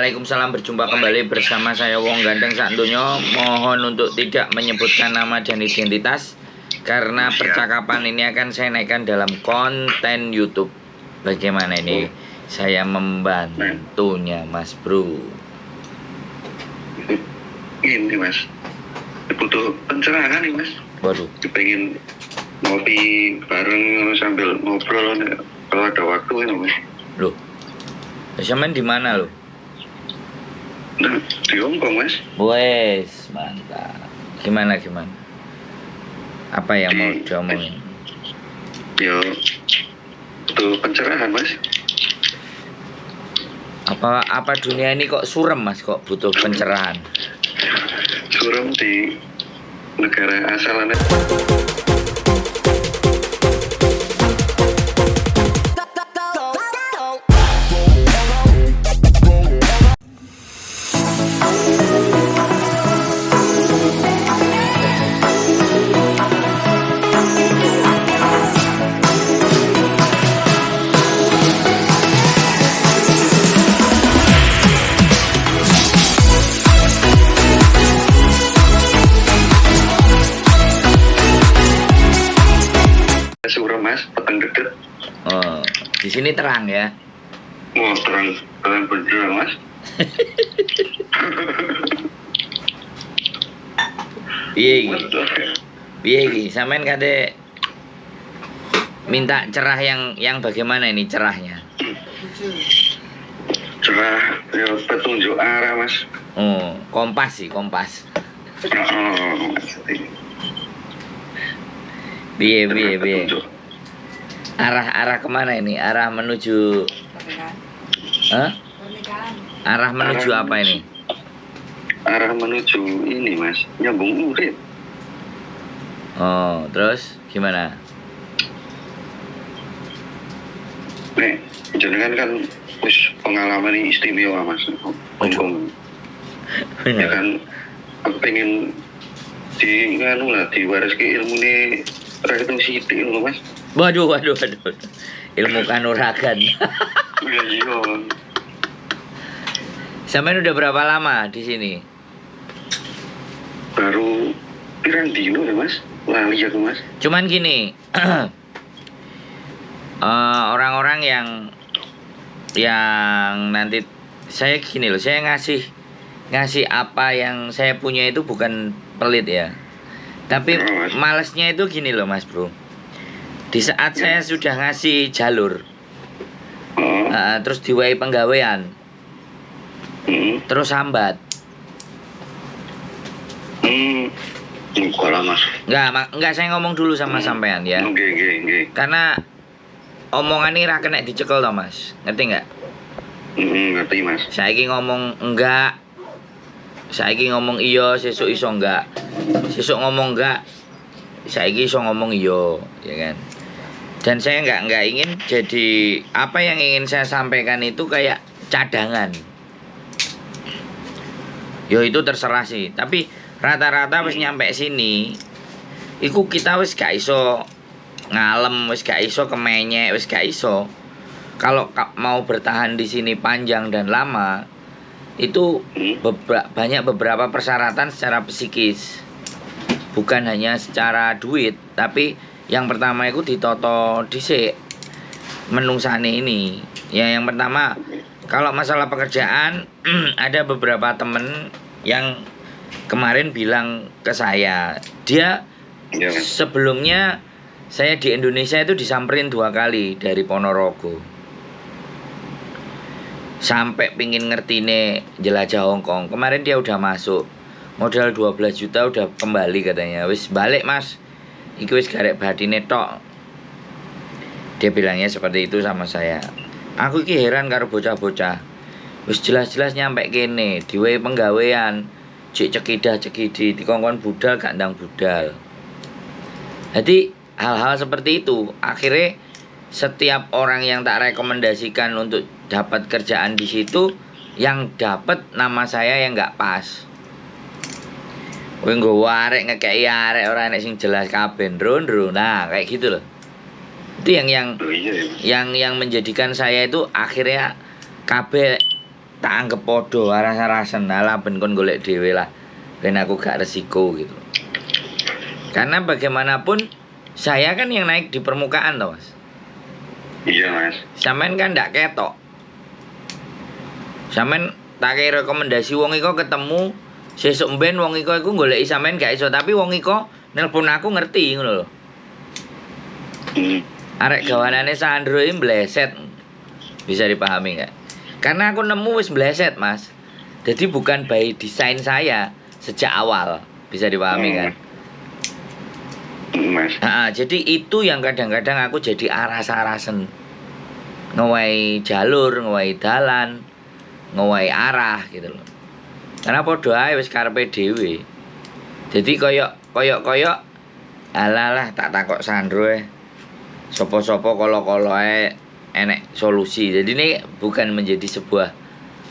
Waalaikumsalam, berjumpa kembali bersama saya Wong Gandeng Sakdonya. Mohon untuk tidak menyebutkan nama dan identitas karena percakapan ini akan saya naikkan dalam konten YouTube. Bagaimana ini? Saya membantunya, Mas Bro. Ini Mas, butuh pencerahan nih Mas. Waduh. Pengen ngopi bareng sambil ngobrol kalau ada waktu ini Mas. Loh, sampean di mana lo? Nah, di Hongkong Mas. Wes, mantap. Gimana? Apa yang mau diomongin? Ya, butuh pencerahan Mas. Apa dunia ini kok surem Mas, kok butuh pencerahan? Suram di negara asalnya. Suram Mas, petang dedet. Oh, di sini terang ya. Wah, terang bener Mas. Piye iki? Sampean kate minta cerah yang bagaimana ini cerahnya? Cerah, ya petunjuk arah Mas. Oh, kompas. Piye. Petunjuk. Arah kemana ini? Arah menuju Arah menuju apa ini? Arah menuju ini Mas, nyambung urip. Oh, terus gimana? Nek, jenengan kan wis pengalaman ini istimewa Mas. Hongkong. Ya kan, aku pengen diwariske ilmu ini rakyat sidik lho Mas. Waduh. Ilmu kanuragan. Iya. Sampean udah berapa lama di sini? Baru pirang dino ya Mas. Lali aku Mas. Cuman gini, orang-orang yang nanti saya gini loh, saya ngasih apa yang saya punya itu bukan pelit ya. Tapi malesnya itu gini loh Mas Bro. Di saat saya sudah ngasih jalur, terus diwai penggawean, terus hambat. Enggak lah Mas. Enggak saya ngomong dulu sama sampean ya. Nggih. Karena omongan ini ra kena dicekel toh Mas. Ngerti enggak? Ngerti Mas. Saiki ngomong enggak. Saiki ngomong iya, sesuk iso enggak. Sesuk ngomong enggak. Saiki iso ngomong iya, ya kan? Dan saya enggak ingin jadi apa yang ingin saya sampaikan itu kayak cadangan. Yo itu terserah sih, tapi rata-rata wis nyampe sini iku kita wis gak iso ngalem, wis gak iso kemenyek, wis gak iso. Kalau mau bertahan di sini panjang dan lama itu banyak beberapa persyaratan secara psikis. Bukan hanya secara duit, tapi yang pertama itu ditoto dhisik menungsane ini. Ya yang pertama, kalau masalah pekerjaan ada beberapa temen yang kemarin bilang ke saya, dia sebelumnya saya di Indonesia itu disamperin 2 kali dari Ponorogo. Sampai pingin ngertine jelajah Hongkong. Kemarin dia udah masuk. Modal 12 juta udah kembali katanya. Wis balik Mas. Iki wis garek batine tok. Dia bilangnya seperti itu sama saya. Aku iki heran karo bocah-bocah. Wis jelas-jelas nyampe kene, diwehi penggawean, cek cekidah-cekidi, dikongkon budal gak ndang budal. Jadi hal-hal seperti itu akhirnya setiap orang yang tak rekomendasikan untuk dapat kerjaan di situ, yang dapat nama saya yang nggak pas. Kowe nggo arek ngekeki arek ora nek sing jelas kabeh ndro. Nah, kayak gitu loh. Itu yang menjadikan saya itu akhirnya kabeh tak anggap podo aras-arasen alah ben kon golek dhewe lah. Ben aku gak resiko gitu. Karena bagaimanapun saya kan yang naik di permukaan toh, Mas. Iya, Mas. Sampean kan ndak ketok. Sampean tak kei rekomendasi wong iko ketemu sesuk mben wong iko iku goleki sampean gak iso, tapi wong iko nelpon aku ngerti ngono lho. Arek gawanane Sandro iki mbleset. Bisa dipahami enggak? Karena aku nemu wis mbleset, Mas. Jadi bukan by design saya sejak awal. Bisa dipahami kan? Mas. Jadi itu yang kadang-kadang aku jadi aras-arasen. Ngewai jalur, ngewai dalan, ngewai arah gitu loh. Karena podo ae wis karepe dhewe. Jadi koyok alalah tak takok Sandro sopo-sopo kolo-kolo enek solusi. Jadi ini bukan menjadi sebuah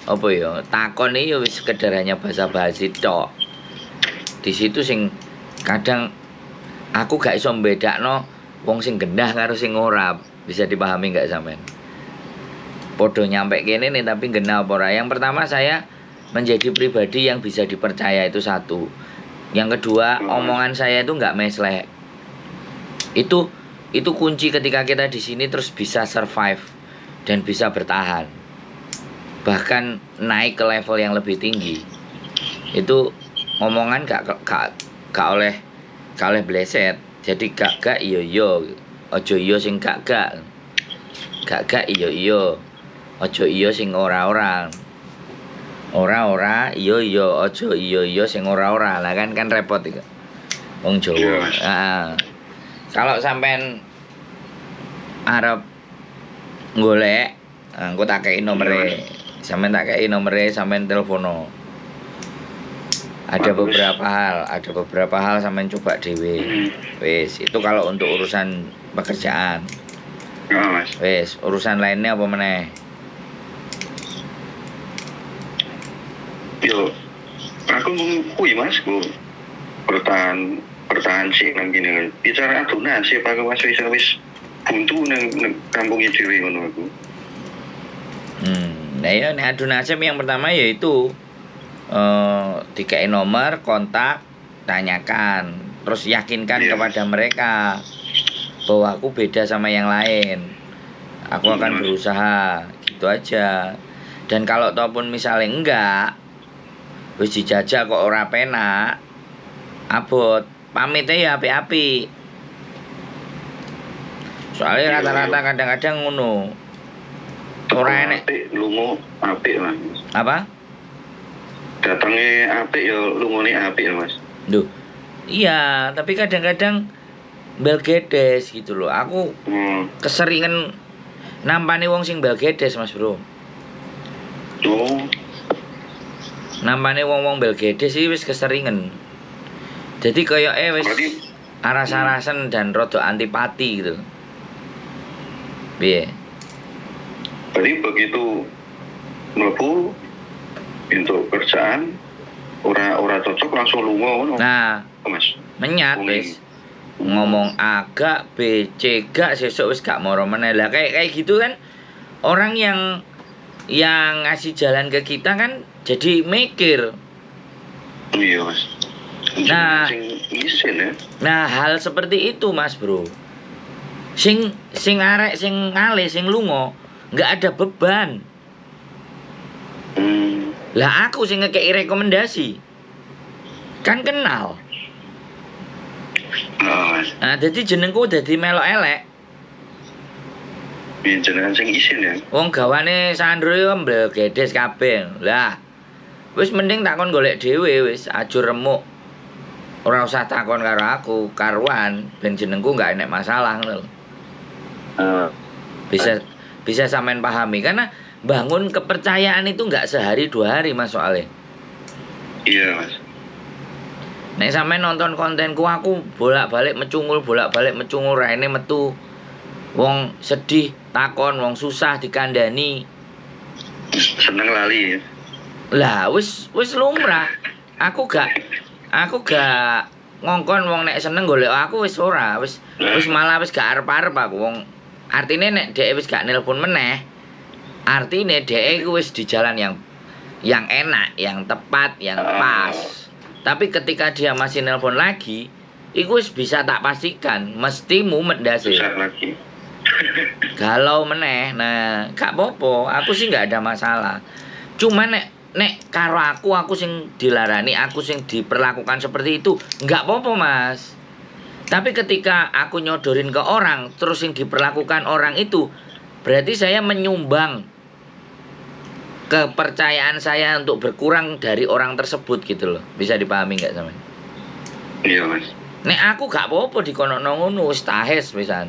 apa ya, takon iki ya wis sekedar hanya basa-basi tok. Di situ sing kadang aku gak iso mbedakno wong sing gendah karo sing ora. Bisa dipahami gak sampean? Podo nyampe kene nih tapi genah apa ora. Yang pertama saya menjadi pribadi yang bisa dipercaya itu satu. Yang kedua, omongan saya itu nggak meslek. Itu kunci ketika kita di sini terus bisa survive dan bisa bertahan. Bahkan naik ke level yang lebih tinggi. Itu omongan gak oleh bleset. Jadi gak iyo. Ojo iyo sing gak. Gak iyo. Ojo iyo sing ora. Ora, iyo, ojo iyo sing ora. Lah kan repot iki. Wong Jawa. Kalau sampean arep golek, engko tak kei nomere. Sampean tak kei nomere, sampean telepono. Ada beberapa hal sampean coba dhewe. Wis, itu kalau untuk urusan pekerjaan. Mas. Wis, urusan lainnya apa meneh? Yo, aku kuy Mas, ku bertahan sih nang gini. Bicara adunan sih Pak Mas wis buntu nang kampung dhewe ngono aku. Nah ya nek adu nasib yang pertama yaitu dikai nomor, kontak, tanyakan, terus yakinkan kepada mereka bahwa aku beda sama yang lain. Aku akan berusaha, gitu aja. Dan kalau ataupun misalnya enggak, wis dijajal kok ora penak, abot pamitnya ya api-api. Soalnya rata-rata kadang-kadang ngono. Ora enek lungo apik Mas. Apa? Datangnya apik ya lungone apik ya Mas. Duh. Iya, tapi kadang-kadang belgedes gitu loh. Aku keseringan nampani wong sing belgedes, Mas Bro. Oh. Nampane wong-wong belgedes iki wis keseringan. Jadi koyoke wis aras-arasen dan rada antipati gitu. Piye? Jadi begitu mlebu untuk kerjaan ora cocok langsung lunga ngono. Nah, Mas. menyat wis. Ngomong A gak, B, C gak, sesuk wis gak moro meneh. Lah kayak gitu kan orang yang ngasih jalan ke kita kan jadi mikir. Iya Mas. Nah hal seperti itu Mas Bro. Sing arek sing ngalih sing lunga nggak ada beban. Lah aku sing ngekei rekomendasi kan kenal. Nah jadi jenengku dadi melok elek. Jenengan sing isin ya. Wong gawane Sandro yo mblegedes kabeh. Lah wis mending takon golek dhewe wis ajur remuk. Ora usah takon karo aku, karuan ben jenengku enggak enek masalah ngono lho. Bisa sampean pahami karena bangun kepercayaan itu enggak sehari 2 hari Mas soalnya. Iya Mas. Nek sampean nonton kontenku aku bolak-balik mecungul raine metu. Wong sedih takon, wong susah dikandani. Seneng lali ya. Lah wis lumrah. Aku gak ngongkon wong nek seneng golek aku wis ora, wis malah wis gak arep-arep aku wong. Artine nek dhek wis gak nelpon meneh, artine dhek iku wis di jalan yang yang enak, yang tepat, yang pas. Tapi ketika dia masih nelpon lagi, iku wis bisa tak pastikan mesti mumet ndase. Besar lagi. Galau meneh. Nah, gak popo, aku sih nggak ada masalah. Cuma nek karo aku sing dilarani, aku sing diperlakukan seperti itu, nggak popo Mas. Tapi ketika aku nyodorin ke orang, terus yang diperlakukan orang itu, berarti saya menyumbang kepercayaan saya untuk berkurang dari orang tersebut gitu loh. Bisa dipahami nggak sama? Iya Mas. Nek aku gak apa-apa dikonokno ngono wis tahes pisan.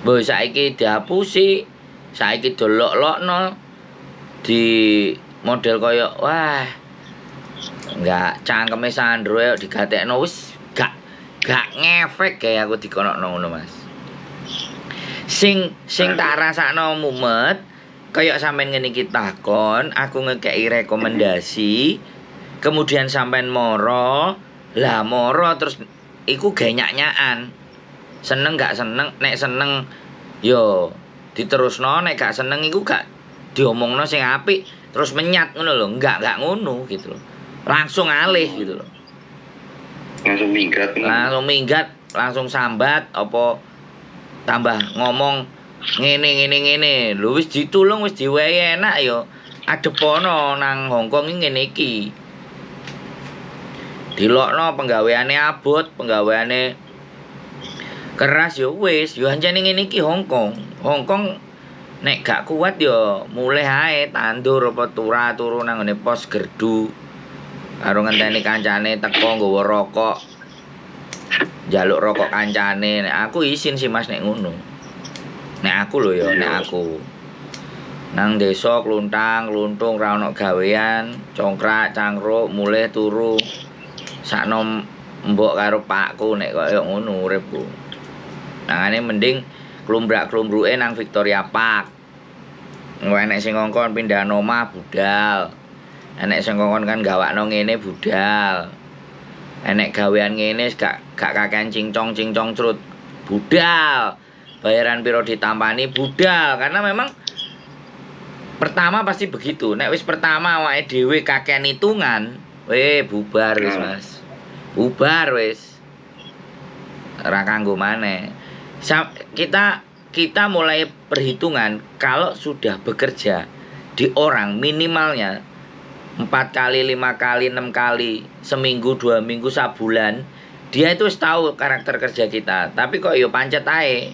Mbok saiki dihapusi, saiki dolok-lokno di model koyo wah enggak cangkeme Sandro ya digatekno wis gak ngefek kayak aku dikonokno ngono Mas. Sing tak rasakno mumet kayak sampean ngene iki takon, aku ngekeki rekomendasi, kemudian sampean moro, lah moro terus iku gawe nyak-nyakan. Seneng gak seneng, nek seneng yo diterusno, nek gak seneng iku gak diomongno sing apik terus menyat ngono lho, enggak ngono gitu loh. Langsung alih gitu loh. Langsung minggat, langsung sambat apa tambah ngomong ngene lho wis ditulung wis diwehi enak yo adepono nang Hongkong iki ngene iki dilokno penggaweane abot penggaweane keras yo wis yo anjane ngene iki Hongkong nek gak kuat yo mulai ae tandur apa turu nang ngene pos gerdu karo ngenteni kancane teko nggawa rokok njaluk rokok kancane nek aku isin sih Mas nek ngono. Nek aku lho ya, nek aku nang desa kluntung ra ono gawean, congkrak cangkruk mulih turu sakno mbok karo pakku nek koyo ngono uripku. Nangane mending klumbrak-klumbruke nang Victoria Park. Engko enek sing ngongkon pindah omah budal. Enek sing ngongkon kan gawakno ngene budal. Enek gawean ngene gak kakean cincong crut budal. Bayaran piro ditampani budal karena memang pertama pasti begitu. Nek wis pertama awake dhewe kakean hitungan, bubar wis Mas. Bubar wis. Ora kanggo maneh. Kita mulai perhitungan kalau sudah bekerja di orang minimalnya 4 kali, 5 kali, 6 kali, seminggu, 2 minggu, sebulan, dia itu tahu karakter kerja kita. Tapi kok yo pancet ae.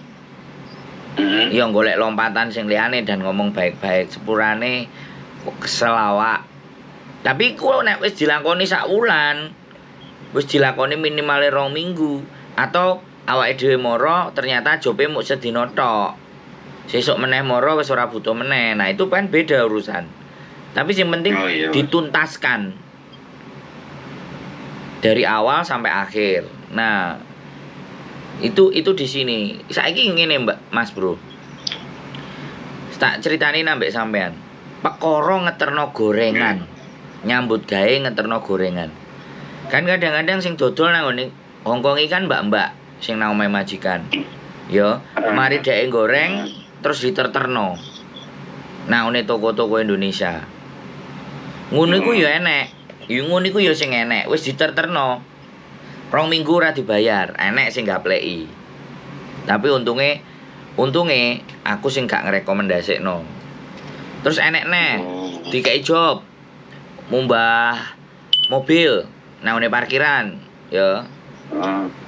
Yo golek lompatan sing liyane dan ngomong baik-baik sepurane kok kesel awak. Tapi ku nek wis dilakoni sak wulan, wis dilakoni minimal 2 minggu atau awake dhewe moro ternyata jobe mung sedina tok. Sesuk meneh moro wis ora butuh meneh. Nah, itu kan beda urusan. Tapi yang penting dituntaskan dari awal sampai akhir. Nah, itu di sini. Saiki ngene Mbak Mas Bro. Tak ceritani nambek sampean. Perkara ngeterno gorengan. Nyambut gawe ngeterno gorengan. Kan kadang-kadang sing dodol nang ngene Hongkong iki kan mbak-mbak sing nang omahe majikan. Yo, mari dhek goreng terus diterterno. Nah, ngene toko-toko Indonesia. Ngono iku ya enek. Yo ngono iku ya sing enek, wis diterterno. 2 minggu ora dibayar, enek sing gapleki. Tapi untunge aku sing gak ngrekomendasikno. Terus enek neh dikei job mumbah mobil nang parkiran, ya.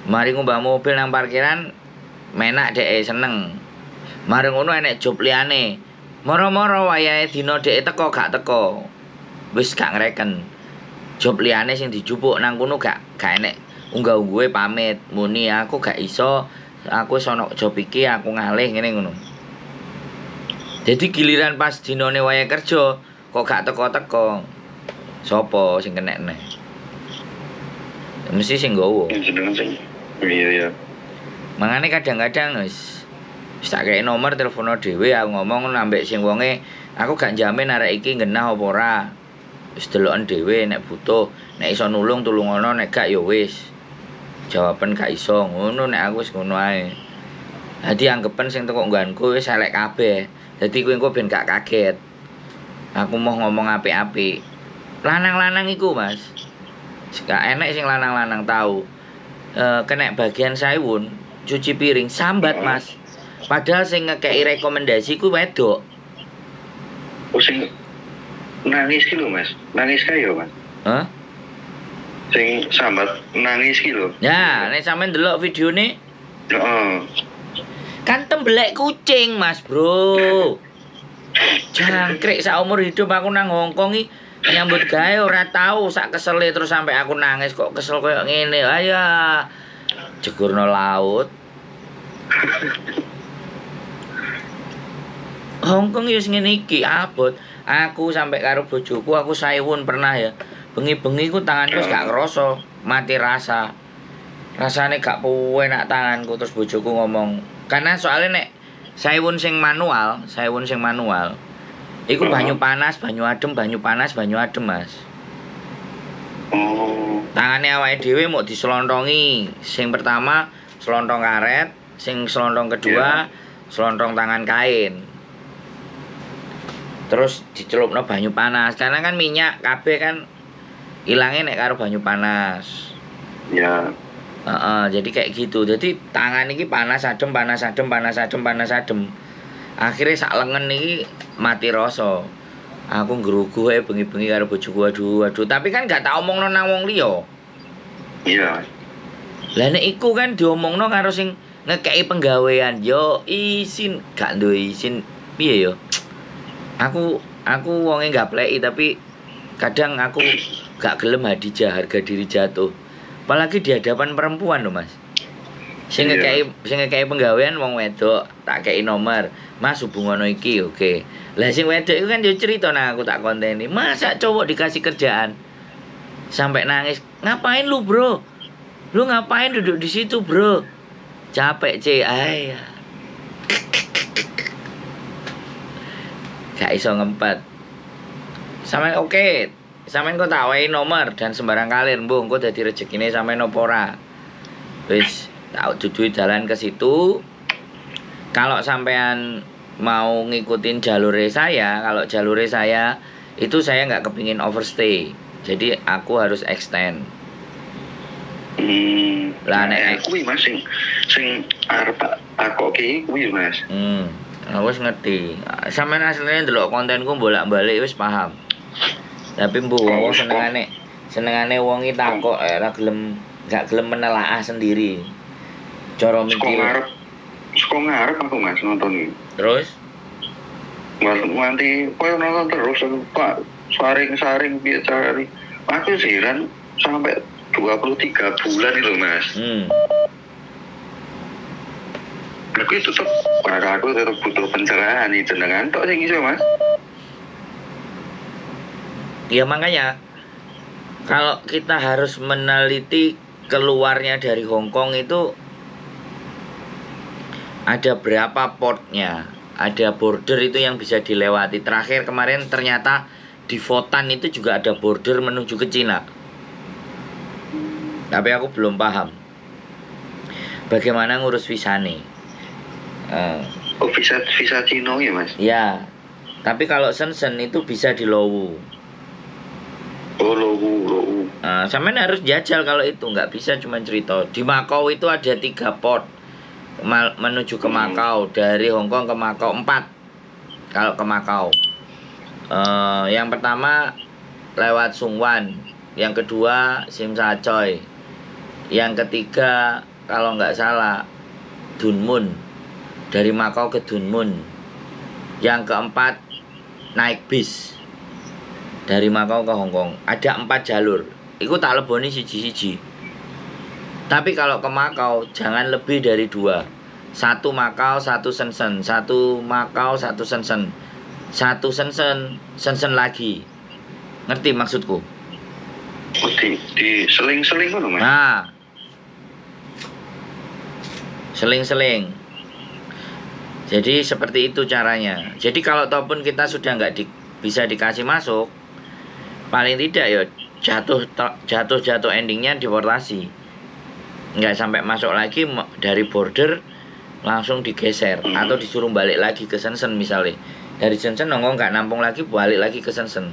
Mari ngumbah mobil nang parkiran menak dhek seneng. Mari ngono enek job liyane. Moro-moro wayahe dina dhek teko gak teko. Wis gak ngreken. Job liyane sing dijupuk nang kono gak enek unggah-ungguhe pamit. Muni aku gak iso, aku wis ana job iki aku ngalih ngene ngono. Jadi giliran pas dinane wayahe kerja kok gak teko-teko. Sopo sing kenek neh? Mesti sing nggowo. Iya. Mangane kadang-kadang wis tak kei nomor telepono dhewe aku ngomong ambek sing wonge, aku gak jamin arek iki genah apa ora. Wis deloken dhewe nek butuh, nek iso nulung tulungono, nek gak ya wis. Jawaban gak iso, ngono nek aku wis ngono ae. Dadi anggepen sing teko ngganku wis elek kabeh. Dadi kowe engko ben gak kaget. Aku mau ngomong apik-apik. Lanang-lanang iku, Mas. Gak enek sing lanang-lanang tahu. Kena bagian Saiwun, cuci piring sambat, Mas. Padahal sing ngekei rekomendasi ku wedok. Oh sing nangis ki lho Mas. Nangis kae yo Mas. Hah? Sing sambat nangis ki lho. Ya, nek sampean delok videone Heeh. kan tembelek kucing, Mas, Bro. Jangkrik sak umur hidup aku nang Hongkong iki nyambut gawe ora tahu sak kesele terus sampai aku nangis kok kesel koyo ngene. Ayah. Jegurno laut. Hongkong ya wis ngene iki abot. Aku sampai karo bojoku aku Saiwun pernah ya. Bengi-bengi ku tanganku wis gak kerasa, mati rasa. Rasane gak enak tanganku terus bojoku ngomong. Karena soalnya nek Saiwun sing manual, iku banyu panas, banyu adem, banyu panas, banyu adem, Mas. Oh. Tangane awake dhewe mau diselontongi. Sing pertama selontong karet, sing selontong kedua selontong tangan kain. Terus dicelupno banyu panas. Karena kan minyak kabeh kan ilangnya nek karo banyu panas. Ya. Jadi kayak gitu. Jadi tangan iki panas adem, panas adem, panas adem, panas adem. Akhirnya sak lengan iki mati rasa. Aku nggerugu bengi-bengi karo bojoku, aduh. Tapi kan gak tak omongno nang wong liya. Iya. Lah nek iku kan diomongno karo sing ngekeki penggawean, yo izin, gak duwe izin. Piye yo? Aku wonge gapleki tapi kadang aku gak gelem Hadijah harga diri jatuh. Apalagi di hadapan perempuan lho, Mas. Sing ngekeki penggawean wong wedok, tak kei nomor. Mas hubungono iki, oke. Lah sing wedok iku kan yo cerita nang aku tak konteni. Masa cowok dikasih kerjaan sampai nangis. Ngapain lu, Bro? Lu ngapain duduk di situ, Bro? Capek, Ay. Gak iso ngempet. Sampeyan oke. Sampeyan kok tak wae nomor dan sembarang kalir, mbung engko dadi rezekine sampeyan opo ora. Wis, tak duduhi dalan ke situ. Kalau sampean mau ngikutin jalure saya, kalau jalure saya itu saya nggak kepingin overstay. Jadi aku harus extend. Lah nek kuwi Mas sing arep takoki kuwi Mas. Aku wis ngerti. Sampeyan asline ndelok kontenku bolak-balik wis paham. Tapi mbuh wong senengane wong iki takok ora gelem gak gelem menelaah sendiri. Cara mikir. Kok ngarep aku Mas nonton ini. Terus? Nganti koyo nonton terus Pak saring biasa. Aku heran sampai 23 bulan itu Mas. Tapi tetep pada aku tetep butuh pencerahan itu dengan tok sing iso Mas. Ya makanya kalau kita harus meneliti keluarnya dari Hongkong itu ada berapa portnya, ada border itu yang bisa dilewati. Terakhir kemarin ternyata di Votan itu juga ada border menuju ke Cina. Tapi aku belum paham bagaimana ngurus visa nih. Visa Cina ya Mas? Ya, tapi kalau Shenzhen itu bisa di Lowu. Oh Lowu. Sampean harus jajal kalau itu, nggak bisa cuma cerita. Di Makau itu ada 3 port menuju ke Makau, dari Hongkong ke Makau 4. Kalau ke Makau, yang pertama lewat Sungwan, yang kedua Simsacoy, yang ketiga kalau nggak salah Dunmun, dari Makau ke Dunmun, yang keempat naik bis dari Makau ke Hongkong. Ada 4 jalur. Iku tak leboni siji-siji. Tapi kalau ke Makau jangan lebih dari 2. 1 Makau, 1 Shenzhen. 1 Makau, 1 Shenzhen. 1 Shenzhen lagi. Ngerti maksudku? Di seling-seling ngono Mas. Nah. Seling-seling. Jadi seperti itu caranya. Jadi kalau ataupun kita sudah bisa dikasih masuk, paling tidak ya jatuh endingnya deportasi. Nggak sampai masuk lagi dari border langsung digeser atau disuruh balik lagi ke Shenzhen misalnya. Dari Shenzhen nggak nampung lagi, balik lagi ke Shenzhen.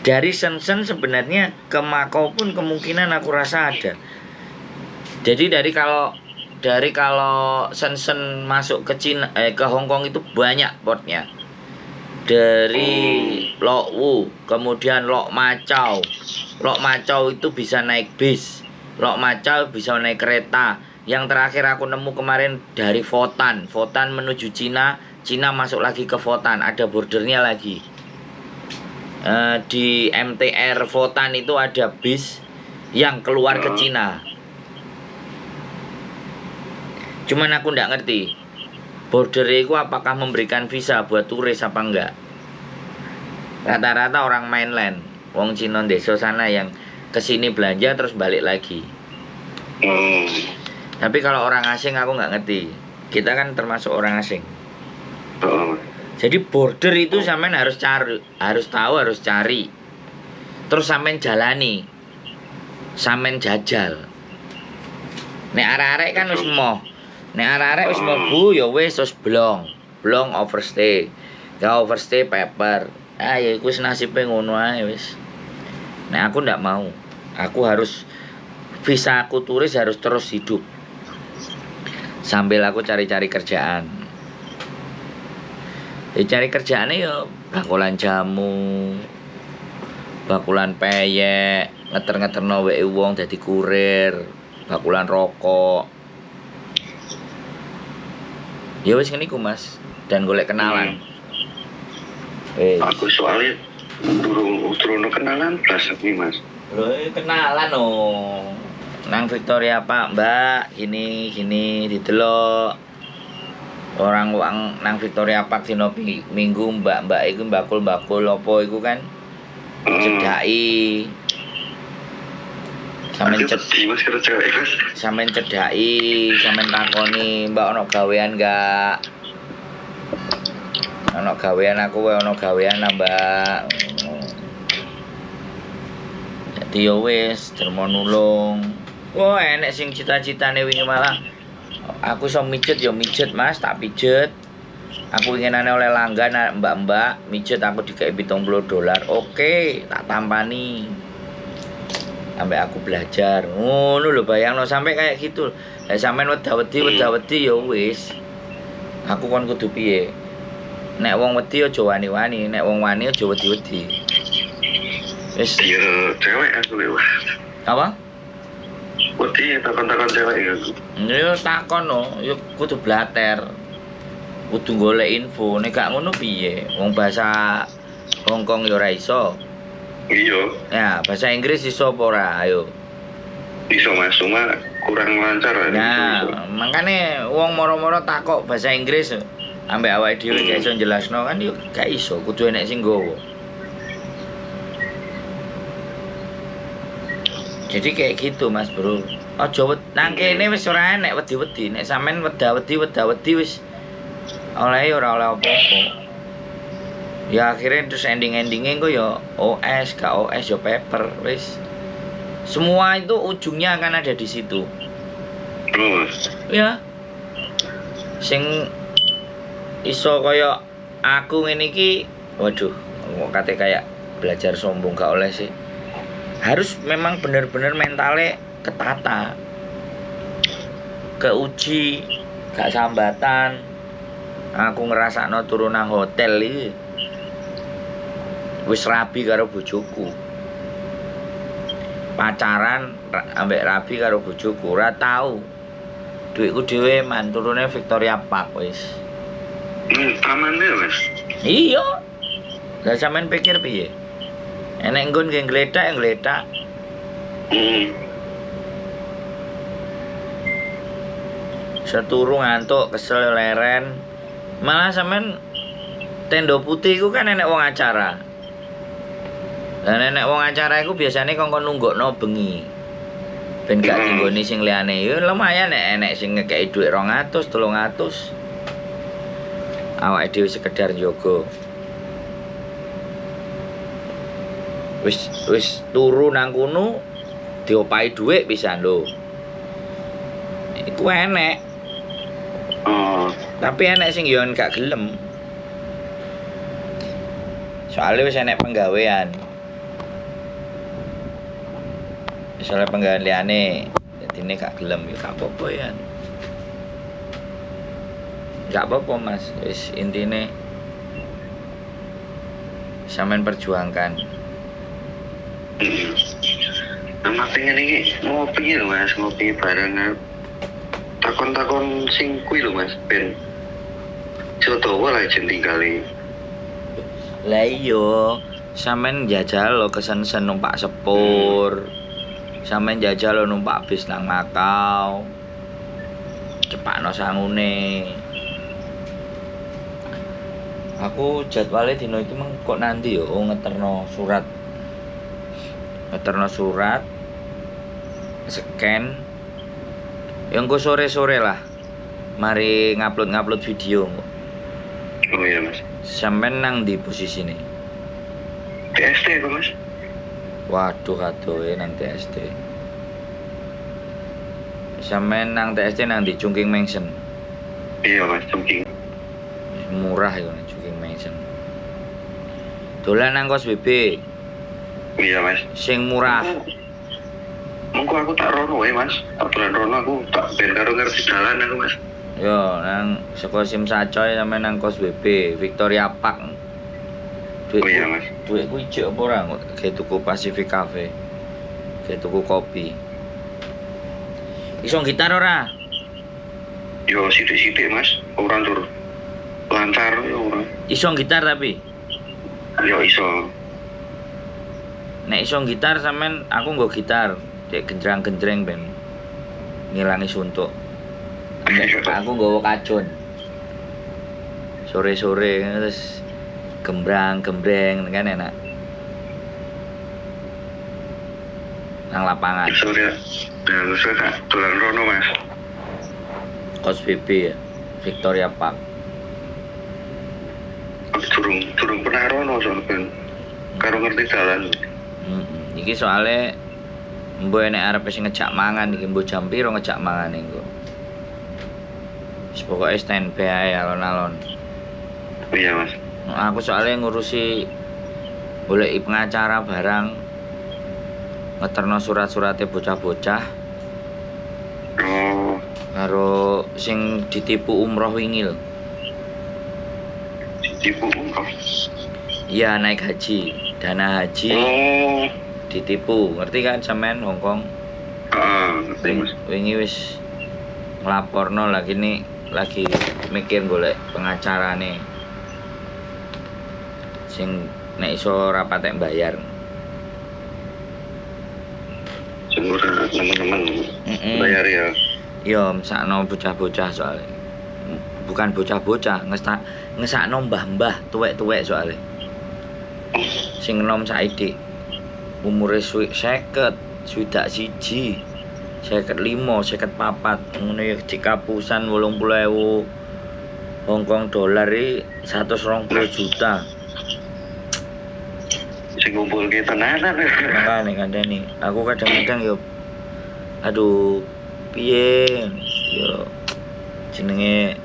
Dari Shenzhen sebenarnya ke Makau pun kemungkinan aku rasa ada. Jadi dari kalau Shenzhen masuk ke Cina ke Hong Kong itu banyak portnya. Dari Lok Wu, kemudian Lok Macau. Lok Macau itu bisa naik bis. Lok Macau bisa naik kereta. Yang terakhir aku nemu kemarin dari Fotan. Fotan menuju Cina, Cina masuk lagi ke Fotan, ada bordernya lagi. Di MTR Fotan itu ada bis yang keluar ke Cina. Cuman aku nggak ngerti border itu apakah memberikan visa buat turis apa enggak. Rata-rata orang mainland, wong Cina desa sana yang kesini belanja terus balik lagi. Tapi kalau orang asing aku nggak ngerti. Kita kan termasuk orang asing. Jadi border itu sampean harus cari, harus tahu, harus cari. Terus sampean jalani. Sampean jajal. Nek arek-arek kan wis moh. Nek arek-arek wis mlebu ya wis blong. Blong overstay. Ya overstay paper. Ah ya iku wis nasibe ngono ae wis. Nek aku ndak mau. Aku harus visa aku turis harus terus hidup. Sambil aku cari-cari kerjaan. Cari kerjaannya ya bakulan jamu, bakulan peyek, ngeter-ngeterno weke wong dadi kurir, bakulan rokok. Ya wis ngene iku Mas, dan golek kenalan. Aku soalnya durung kenalan blas iki Mas. Lho kenalan oh. Nang Victoria Pak, Mbak, gini didelok. Orang wang nang Victoria Park dino minggu mbak iku bakul apa iku kan cedhaki sampean cedhaki sampean takoni mbak ono gawean enggak ono gawean aku wae ono gawean lah mbak jadi ya wis dermo nulung enek sing cita-citane wingi malah aku iso mijet ya mijet Mas, tak pijet. Aku inginane oleh langgan mbak-mbak mijet aku dikei $70. Oke, tak tampani. Sampai aku belajar. Ngono lho bayangno sampai kayak gitu. Lah sampean wedi ya wis. Aku kon kudu piye? Nek wong wedi aja wani-wani, nek wong wani aja wedi-wedi. Wis ya cewek aku lewat. Apa? Wedi takon-takon cewek ya. Ya takon no, ya kudu blater. Kudu golek info, nek gak ngono piye? Wong bahasa Hong Kong ya ora iso. Iya. Ya, bahasa Inggris iso apa ora? Ayo. Iso Mas, cuma kurang lancar ya. Nah, makane wong moro-moro takok bahasa Inggris ambek awake dhewe gak iso jelasno kan yo gak iso, kudu enek sing nggawa. Jadi kayak gitu Mas Bro. Aja nang kene wis ora enek wedi-wedi. Nek sampean weda-wedi wis oleh ora oleh apa-apa. Ya akhirnya terus ending-endingnya kok ya OS, gak OS ya paper wis. Semua itu ujungnya akan ada di situ. Ya. Sing iso kaya aku ngene iki, waduh, kok kate kayak belajar sombong gak oleh sih. Harus memang bener-bener mentalnya ketata, keuji, gak sambatan. Aku ngerasakno turun nang hotel iki wis rabi karo bojoku, pacaran ambek rabi karo bojoku, ora tau duitku dhewe man turune Victoria Park wis. Aman ya Mas. Iya. Lah sampean pikir piye? Enek nggon nggih ngledak. Seturu ngantuk, kesel leren. Malah sampean tendo putih iku kan enek wong acara. Lah enek wong acara iku biasane kongkon nunggokno bengi. Ben gak tinggoni sing liyane. Ya lumayan enek sing ngekeki dhuwit 200, 300. Awake dhewe sekedar njogo. Wis turu nang kono diopahi dhuwit pisan lho. Iku enek. Tapi enek sing yo gak gelem. Soale wis enek penggawean. Misalnya penggawean liyane, dadine gak gelem ya gak apa-apa ya. Gak apa-apa Mas, wis intine sampean perjuangkan. Nama pengen ini ngopi lho Mas, ngopi bareng takon-takon sing kuwi lho Mas, ben Jodoh lah jeneng kali. Lah iya, sampean jajal lo kesen-sen numpak sepur. Sampean jajal lo numpak bis nang Makau. Cepakno sangune. Aku jadwalnya dino iki meng kok nanti yo ngeterno surat. Ngeterno surat. Scan. Ya engko sore-sore lah. Mari ngupload video. Oh iya Mas. Sampean nang di posisi ini. TST apa Mas? Waduh kadoe nang TST. Sampean nang TST nang di Chungking Mansion. Iya Mas, Chungking. Murah iku nang Chungking Mansion. Dolan nang kos BB Iya Mas. sing murah. Mengko aku tak rono Mas. Tak dolan rono aku tak ben karo ngerti dalan aku Mas. Yo nang saka Sim Sacoy sampean nang kos BB Victoria Park. Oh iya Mas. Duitku ijik apa ora kok ge tuku Pacific Cafe. Ge tuku kopi. Iso gitar ora? Yo sithik-sithik Mas, ora tur lancar yo ora. Iso gitar tapi. Yo iso. Nek iso gitar sampean aku nggo gitar, dek genjrang-genjreng ben ngilangi suntuk. Aku nggawa kacun. Sore-sore terus gembrang-gembreng kan enak. Nang lapangan. Sore. Dan saya tak dolan rono Mas. Kos BB ya, Victoria Park. Aku durung pernah rono soalnya ben karo ngerti dalan. Iki soalnya mbok enek arep sing ngejak mangan iki mbok jam piro ngejak mangan engko. Wis pokoke standby ae alon-alon. Iya Mas. Aku soalnya ngurusi goleki pengacara barang ngeterno surat-surate bocah-bocah Oh, karo sing ditipu umroh wingi lho. ditipu umroh. Iya naik haji, dana haji Oh, ditipu. Ngerti kan sampean Hongkong? ngerti Mas. Wingi wis nglaporno lagi nih lagi mikir golek pengacarane sing nek iso ora patek bayar. Semoga teman-teman bayar ya. Yo mesakno bocah-bocah soalnya. Bukan bocah-bocah, ngesakno mbah-mbah tuwek-tuwek soalnya. Sing enom saiki umure 50, swidak siji, 55, 54, ngono ya dikapusan 80.000 Hongkong dolar iki 120 juta. Sing ngumpul ke tenanan. Makane kandhani, aku kadang-kadang yo aduh piye yo jenenge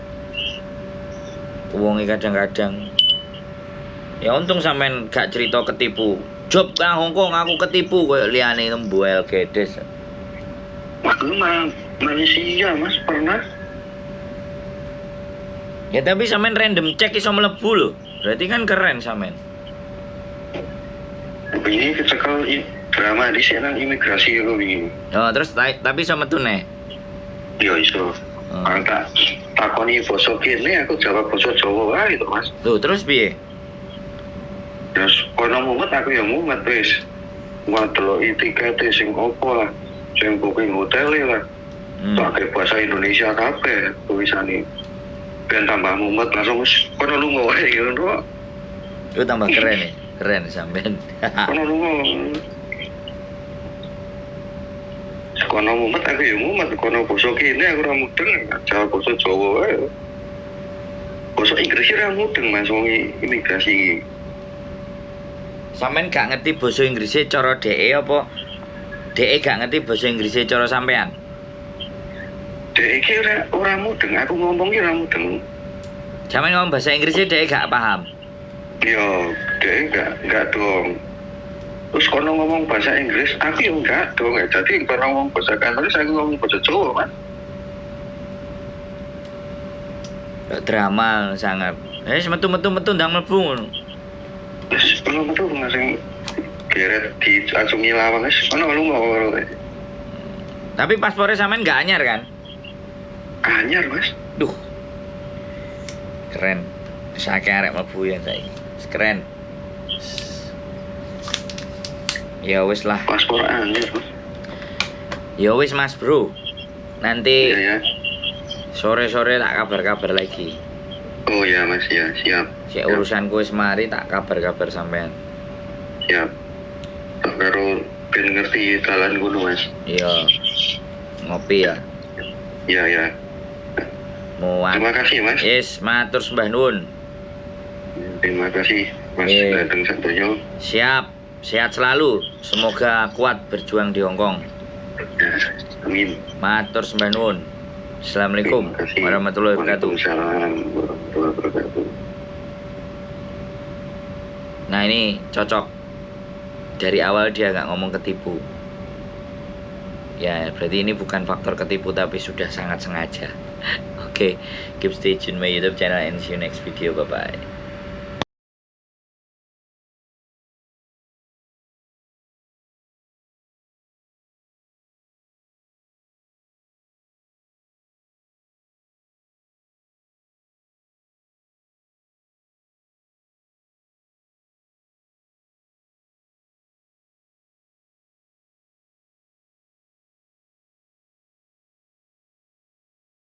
wonge kadang-kadang ya untung sampean gak cerita ketipu. Job nang Hongkong aku ketipu koyo liyane mbuel gedes. Aku Malaysia Mas pernah. Ya tapi sampean random cek iso mlebu lho. Berarti kan keren sampean. Ini kecekal drama di sana imigrasi aku begini. Oh, terus tapi iso metu neh. Ya iso. Tak takoni basa kene aku jawab basa Jawa wae itu Mas. Tuh, terus piye? Terus kono mumet aku ya mumet wis. Gua deloki tikete sing opo lah. Sing booking hotel lah. Pakai bahasa Indonesia kabeh tulisane. Ben tambah mumet langsung wis kono lunga wae ngono. Itu tambah keren nih. Keren sampean. Kono lunga. Kono mumet aku ya mumet kono basa kene aku ora mudeng jawab basa Jawa wae. Basa Inggris ora mudeng Mas wong imigrasi iki. Sampean gak ngerti basa Inggrisnya cara DE apa? DE gak ngerti basa Inggrisnya cara sampean? Dek iki ora mudeng, aku ngomong ki ora mudeng. Sampean ngomong bahasa Inggrisnya DE gak paham. Yo, dek enggak dong. Terus kono ngomong bahasa Inggris, aku ya enggak dong. Jadi kono ngomong bahasa Kantonis, aku ngomong bahasa Jawa, Mas. Drama sangat. Metu ndang mlebu ngono. Terus kono metu ngasih geret di acungi lawang, kono lu ngono. Tapi paspornya sampean nggak anyar kan? Anyar, Mas. Duh. Keren. Sake arek mlebu ya saiki. Keren. Ya wis lah. Paspor anyar, Mas. Ya wis Mas Bro. Nanti Iya ya. sore-sore tak kabar-kabar lagi. Oh ya, Mas, ya, siap. Si urusan wis mari tak kabar-kabar sampean. Siap. Tak karo ben ngerti dalan ngono, Mas. Iya. Ngopi ya. Iya, ya. Muat. Terima kasih, Mas. Yes, matur sembah nuwun. Terima kasih, Mas. Datang Santoyo. Siap. Sehat selalu. Semoga kuat berjuang di Hongkong. Ya, amin. Matur sembah nuwun. Assalamualaikum Terima kasih. warahmatullahi wabarakatuh. Waalaikumsalam warahmatullahi wabarakatuh. Nah ini cocok. Dari awal dia nggak ngomong ketipu. Ya berarti ini bukan faktor ketipu tapi sudah sangat sengaja. Oke, keep stay tune my YouTube channel and see you next video. Bye bye.